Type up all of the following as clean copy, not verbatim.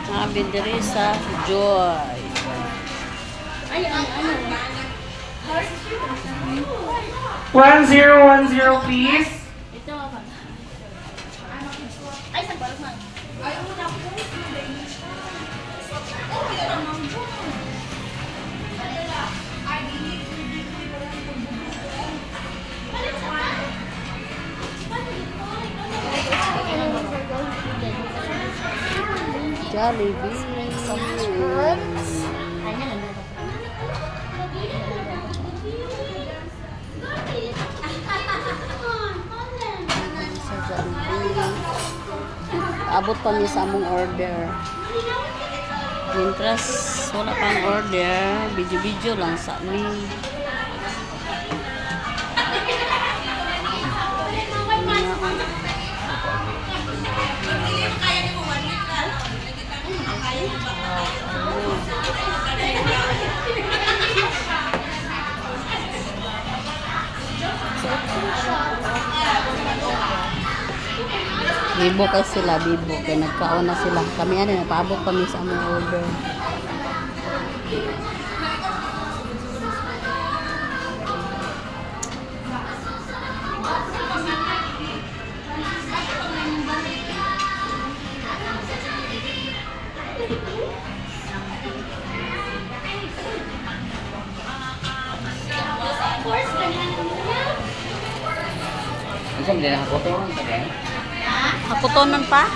Namin diri sa Joy. Ay, ano? 1010 please. Ito ako. Ay, sa balak man. Ay, una po. Jollibee. Sa Jollibee. Abot pa niya sa among order. Intras, wala pang order. Video-video lang sa amin. Bibo kay sila, bibo. Kaya nagkaon na sila. Kami ano, napaabot kami sa among order. Isa mo din nakakotoran ka din? Hakutonon pa?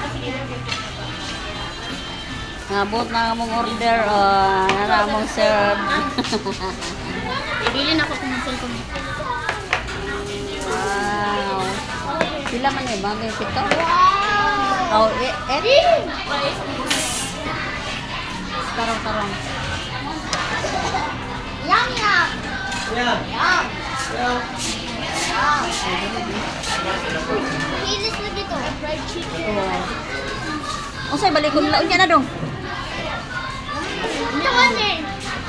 Nabot na among order. Nara among serve. Ibili na ako kung cellphone. Wow. Sila man eh, bagay pito. Wow! Oh, Tarong. Yum, yum! Yeah. Yum! Kinis na dito. Fried chicken. Oh. Unsay balik ko nila. Unya na dong. Ito kasi.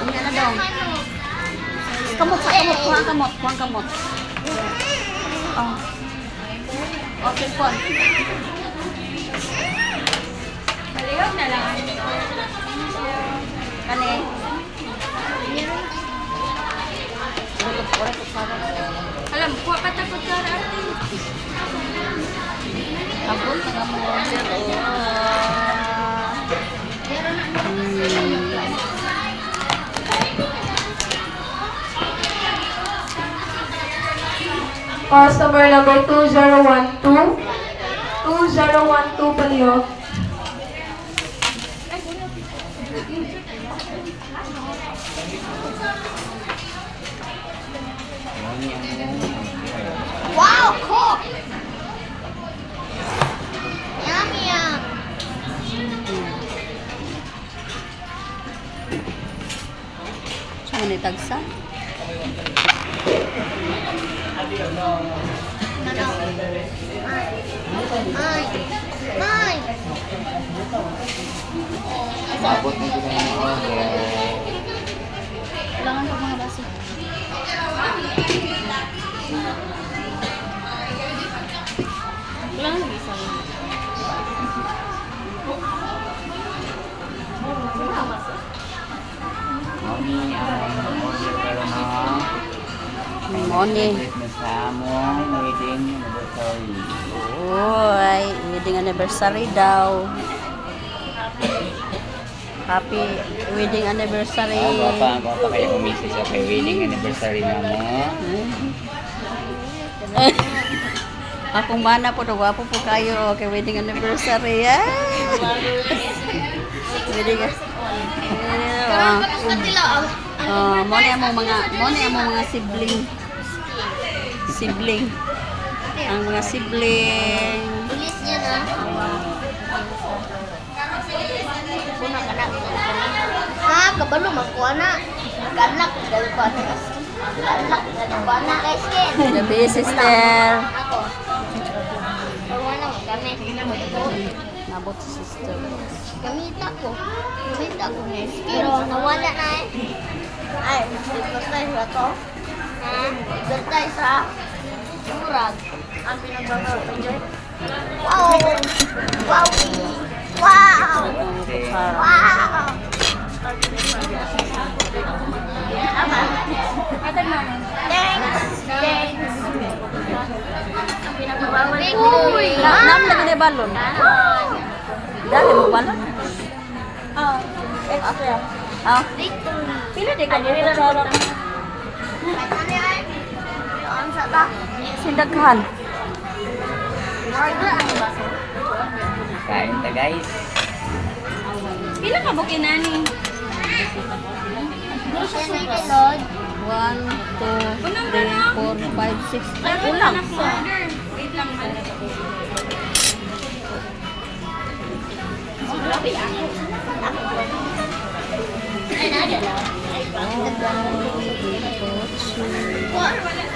Unya na dong. Ano? Kamot. Kuhang kamot. Oh. Oh, cellphone. Malihog na lang. Kani. Alam, kuha ka tapos ka ate. Abot na nga mo order. Customer number 2012. 2012 palihog. Wow, cool! Yum, yum! Saan ni tagsa? Ay! Abot na din ang order. Kailangan ko mga baso. Kailangan ko isa rin. Mami ang order pero na Morning. Christmas sa among wedding anniversary. Uy, wedding anniversary daw. Happy wedding anniversary. Gwapa kayo kumisi sa kay wedding anniversary na mo. Akong mana po, gwapo po kayo. Okay, wedding anniversary. Wedding Tapos na tila ang mo na among mga sibling. Ang mga sibling. bilis niya na. Kuna ka na. Ha, kabalo magkuha na. Galak, galak na. Galak, galak na kay skin. Gabi, sister. Ako. Karuha na, kami. Nabot si sister. Gamita ko ng skin. Pero nawala na eh. Ay, advertise ba to? Ha? Advertise sa murag. Ang pinagbabaw ko dyan. Wow! Uy! Nam lagi na balon. Dali mo balon. Extra. Ah, Victory. pila di ka mo sarap. Ano yan? Doon sa ta. Sindaghan. Order ano ba? Kain ta guys. Pila ka bukin nani? Yan may kilod. 1, 2, 3, 4, 5, 6. Ay, kulang. Wait lang. Ay, nada.